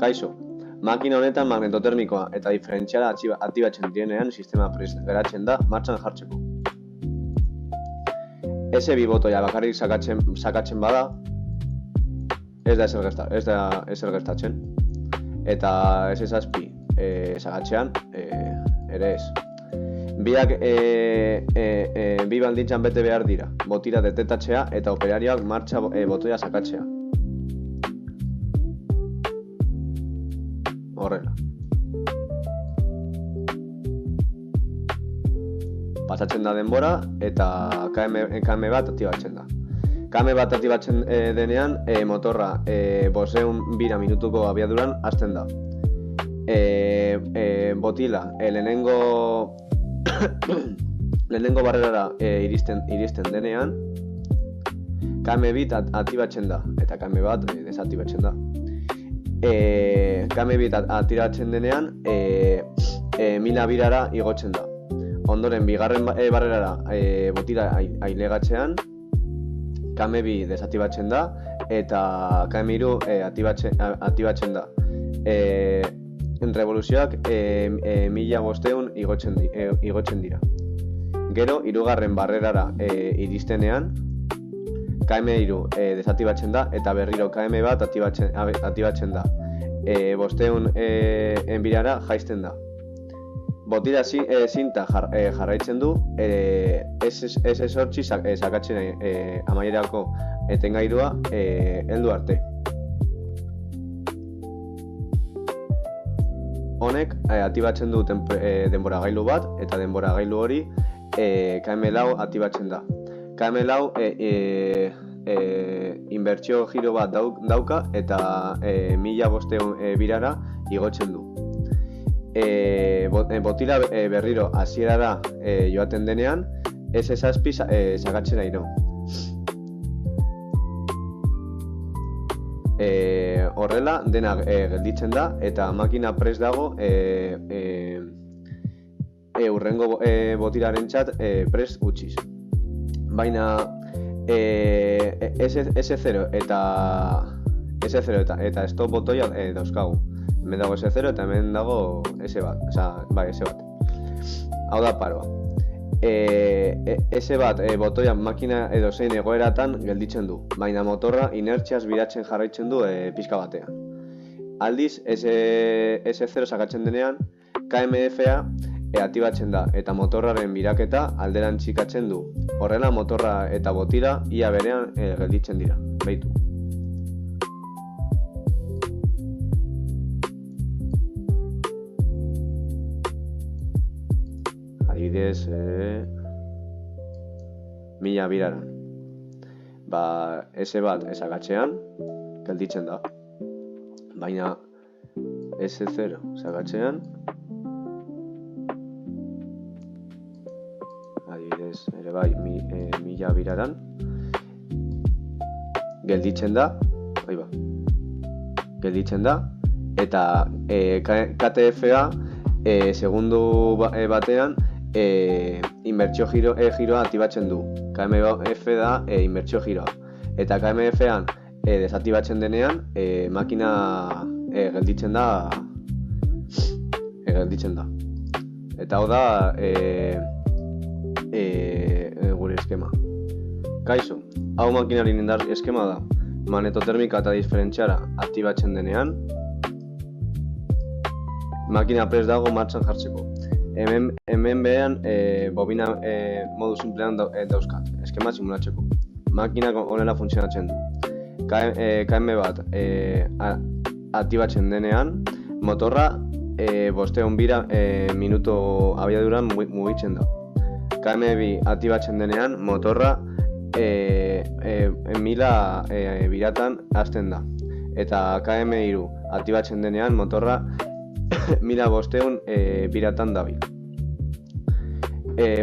Kaixo, makina honetan magnetotermikoa eta diferentziala aktibatzen direnean sistema prest geratzen da martxan jartzeko. S2 botoia bakarrik sakatzen bada, ez da ezer gertatzen. Eta S7 sakatzean ere ez. Biak bi baldintzan bete behar dira, botila detektatzea eta operarioak martxa botoia sakatzea. Horrela. Pasatzen da denbora eta KM bat aktibatzen da. KM bat aktibatzen denean motorra 500 bira minutuko abiaduran hasten da. Botila lehenengo barrerara iristen denean KM bit aktibatzen da eta KM bat desaktibatzen da. KM bit aktibatzen denean 1000 birara igotzen da. Ondoren bigarren barrerara botila ailegatzean KM bi desaktibatzen da eta KM3 aktibatzen da. Revoluzioak 1500 igotzen dira. Gero, hirugarren barrerara iristenean KM3 desaktibatzen da eta berriro KM bat aktibatzen da. 500 birara jaisten da. Botila zinta jarraitzen du S8 sakatzen amaierako etengailua heldu arte. Honek aktibatzen du denboragailu bat eta denboragailu hori KM4 aktibatzen da. KM4 inbertsio giro bat dauka eta 1500 birara igotzen du. Botila berriro hasierara joaten denean S7 sakatzen nahi no. Horrela dena gelditzen da eta makina prest dago hurrengo botilarentzat prest utziz. Baina S0 eta stop botoia dauzkagu. Hemen dago S0 eta hemen dago S1, S1. Hau da paroa. S1 botoia makina edo zein egoeratan gelditzen du, baina motorra inertziaz biratzen jarraitzen du pixka batean. Aldiz, S0 sakatzen denean, KMF-a aktibatzen da eta motorraren biraketa alderantzikatzen du. Horrela motorra eta botila ia berean gelditzen dira. Beitu. Adibidez, 1000 biraran. S1 sakatzen gelditzen da. Baina S0 sakatzen adibidez, ere bai, 1000 biraran gelditzen da, eta KTF-a segundu batean inbertsio giroa aktibatzen du. KMF da inbertsio giroa. Eta KMF-an desaktibatzen denean makina gelditzen da. Eta hau da gure eskema. Kaixo, hau makinaren indar eskema da. Magnetotermika eta diferentziala aktibatzen denean makina prest dago martxan jartzeko. Hemen behean bobina modu simplean dauzkat, eskema simulatzeko. Makinak honela funtzionatzen du. KM bat aktibatzen denean, motorra 500 bira minutu abiaduran mugitzen da. KM2 aktibatzen denean, motorra 1000 biratan hasten da. Eta KM3 aktibatzen denean, motorra 1500 biratan dabil.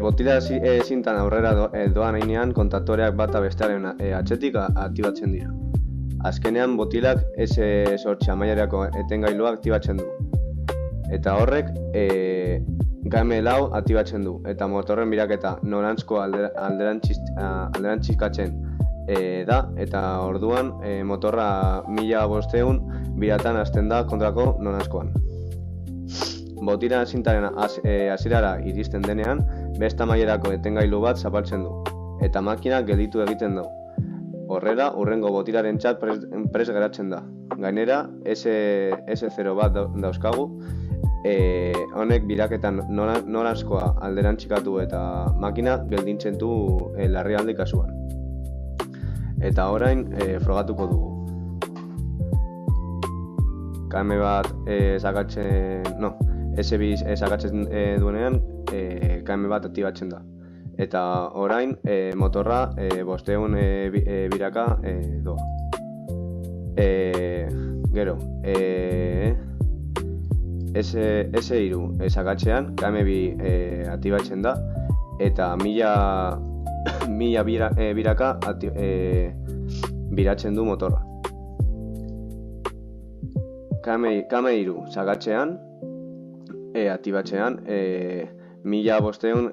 Botila zintan aurrera doan heinean kontaktoreak bata bestearen atzetik aktibatzen dira. Azkenean botilak S8 amaierako etengailua aktibatzen du. Eta horrek KM4 aktibatzen du eta motorren biraketa norantzko alderantzikatzen da, eta orduan motorra 1500 biratan hasten da kontrako noranzkoan. Botila zintaren hasierara iristen denean, beste amaierako etengailu bat zapaltzen du, eta makina gelditu egiten du. Horrela, hurrengo botilaren txat pres geratzen da. Gainera, S0 bat dauzkagu, honek biraketan noranzkoa alderantzikatu eta makina geldintzen du larrialdi kasuan. Eta orain frogatuko dugu. KM bat S2 sakatzen duenean KM bat aktibatzen da. Eta orain motorra 500 biraka doa. Gero, S3 sakatzean KM2 aktibatzen da eta 1000 biraka biratzen du motorra. KM3 sakatzean aktibatzean 1500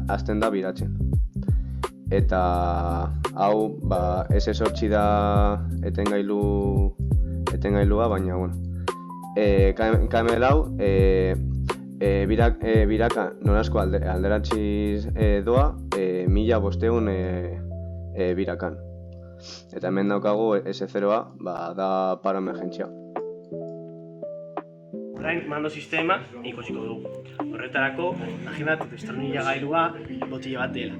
hasten da biratzen. Eta hau S8 da etengailua, baina bueno. KM4 biraka noranzko alderantziz doa 1500 birakan. Eta hemen daukagu S0a da paro emergentzia. Orain mando sistema ikusiko dugu. Horretarako, imaginatu destornilla gailua botila bat dela.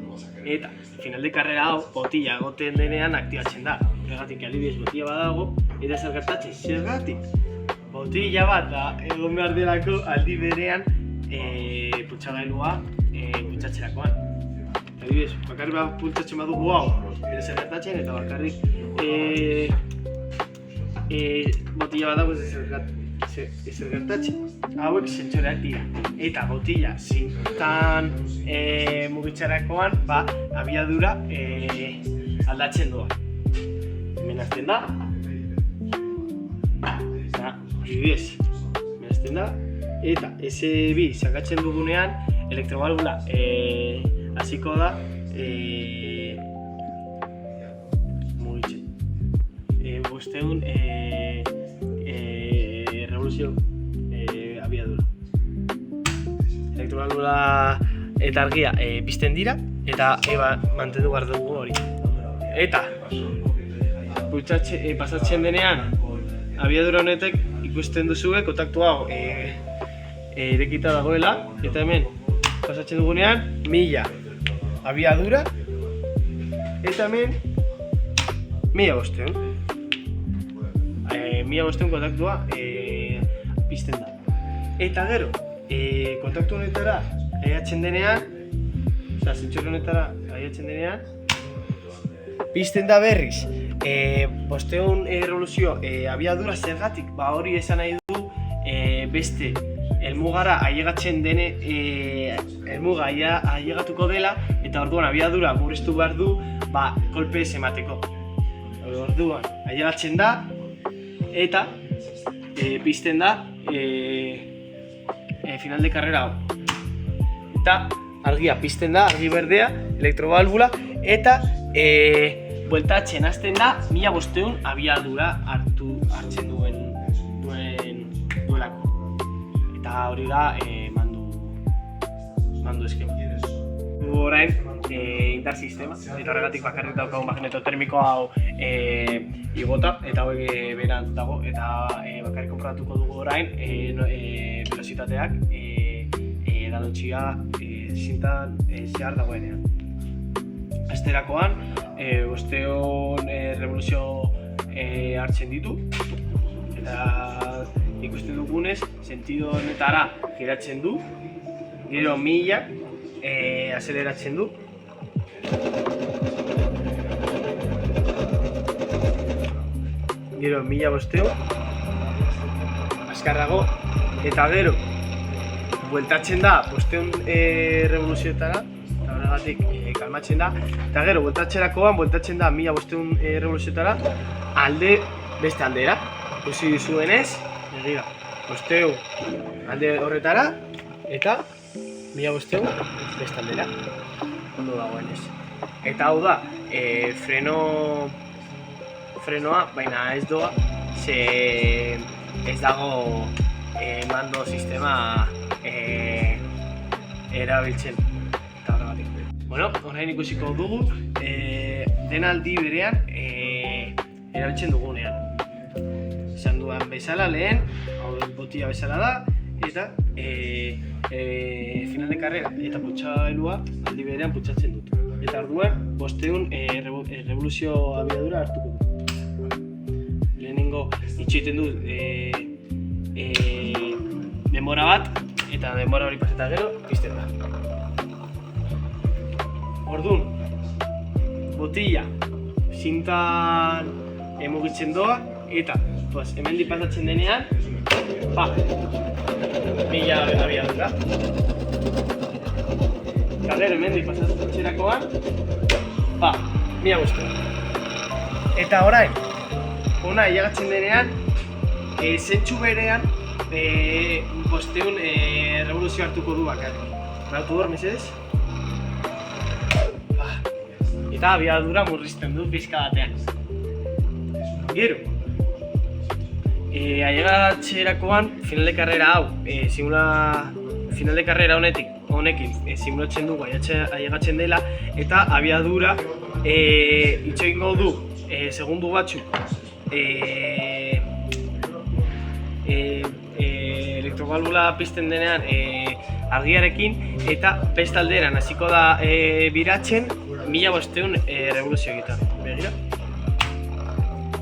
Eta final de karrera hau botila egoten denean aktibatzen da. Horregatik adibidez botila bat dago, eta zer gertatzen, zergatik. Botila bat da egon behar delako aldi berean pultsagailua pultsatzerakoan. Adibidez, bakarrik bat pultsatzen badugu hau, eta zer gertatzen, eta bakarrik botila bat dago ezer gertatzen. Hauek sentsoreak dira. Eta botila zintan mugitzerakoan abiadura aldatzen doa. Hemen hasten da. Adibidez, hemen hasten da. Eta S2 sakatzen dugunean elektrobalbula hasiko da mugitzen. 500 revoluzio abiadura. Elektrobalbula eta argia pizten dira eta mantendu behar dugu hori. Eta pasatzen denean abiadura honetek ikusten duzue kontaktu hau irekita dagoela, eta hemen pasatzen dugunean 1000 abiadura eta hemen 1500. 1500 kontaktua pizten da. Eta gero, kontaktu honetara aiatzen denean, zentsore honetara aiatzen denean, pizten da berriz 500 revoluzio abiadura zergatik, hori esan nahi du beste helmugara ailegatzen dene helmuga ailegatuko dela, eta orduan abiadura murriztu behar du kolpe ez emateko. Orduan ailegatzen da eta pizten da final de karrera hau. Eta argia pizten da, argi berdea, elektrobalbula, eta bueltatzen hasten da 1500 abiadura hartzen duelako. Eta hori da mandu eskema. Orain indar sistema, eta horregatik bakarrik daukagu magneto termiko hau igota, eta hauek beran dago, eta bakarrik konprobatuko dugu orain velozitateak edadotxia zintan zehar dagoenean. Asterakoan, 500 revoluzio hartzen ditu, eta ikusten dugunez, sentido honetara giratzen du, gero 1000 azeleratzen du. Gero 1500 azkarrago, eta gero bueltatzen da 500 revoluzioetara, eta horregatik kalmatzen da, eta gero bueltatzen da 1500 revoluzioetara beste aldera. Ikusi duzuenez, begira, 500 alde horretara, eta 1500 beste aldera, ondo dagoenez. Eta hau da, frenoa, baina ez doa, ze ez dago mando sistema erabiltzen. Eta horregatik. Bueno, orain ikusiko dugu denaldi berean erabiltzen dugunean. Esan duan bezala lehen, hau botila bezala da, eta final de carrera eta putxailua aldi berean putxatzen dut. Eta orduan, 500 revoluzio abiadura hartuko dut. Lehenengo itxoiten dut denbora bat, eta denbora hori paseta gero, pizten da. Orduan, botila zintan mugitzen doa, eta hemendik pasatzen denean, 1000 abiadura. Gero hemendik pasatzen txerakoan, 1500. Eta orain, hona ilagatzen denean, zentsu berean 500 revoluzio hartuko du bakarrik. Batu hor, mesedez? Eta abiadura murrizten du pixka batean. Gero, ailegatzerakoan final de carrera hau, final de carrera honekin simulatzen dugu ailegatzen dela, eta abiadura itxoingo du segundu batzuk elektrobalbula pizten denean argiarekin, eta beste alderan hasiko da biratzen 1500 revoluzio egiten. Begira?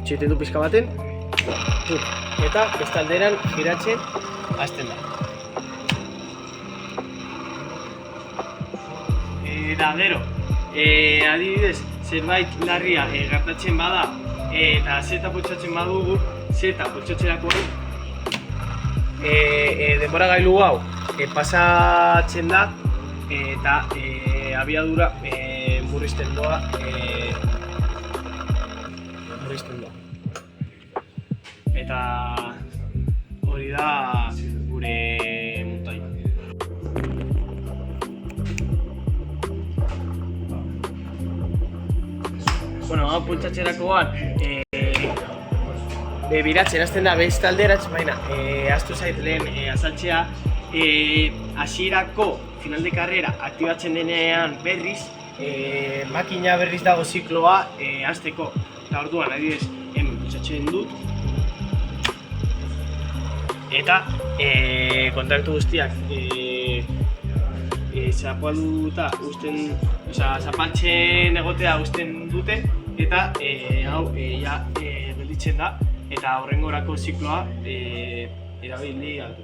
Itxoiten du pizka baten, eta beste alderan giratzen hasten da. Eta gero, adibidez, zerbait larria gertatzen bada eta zeta putxatzen badugu, zeta putxatzerakoan denbora gailu hau pasatzen da eta abiadura murrizten doa. Eta hori da gure montaia. Bueno, hau pultsatzerakoan biratzen hasten da beste alderatz, baina ahaztu zait lehen azaltzea, hasierako final de carrera aktibatzen denean berriz, makina berriz dago zikloa hasteko. Eta orduan, adibidez, hemen pultsatzen dut, eta kontaktu guztiak zapaltzen egotea uzten dute, eta hau gelditzen da, eta horrengorako zikloa erabili aldu.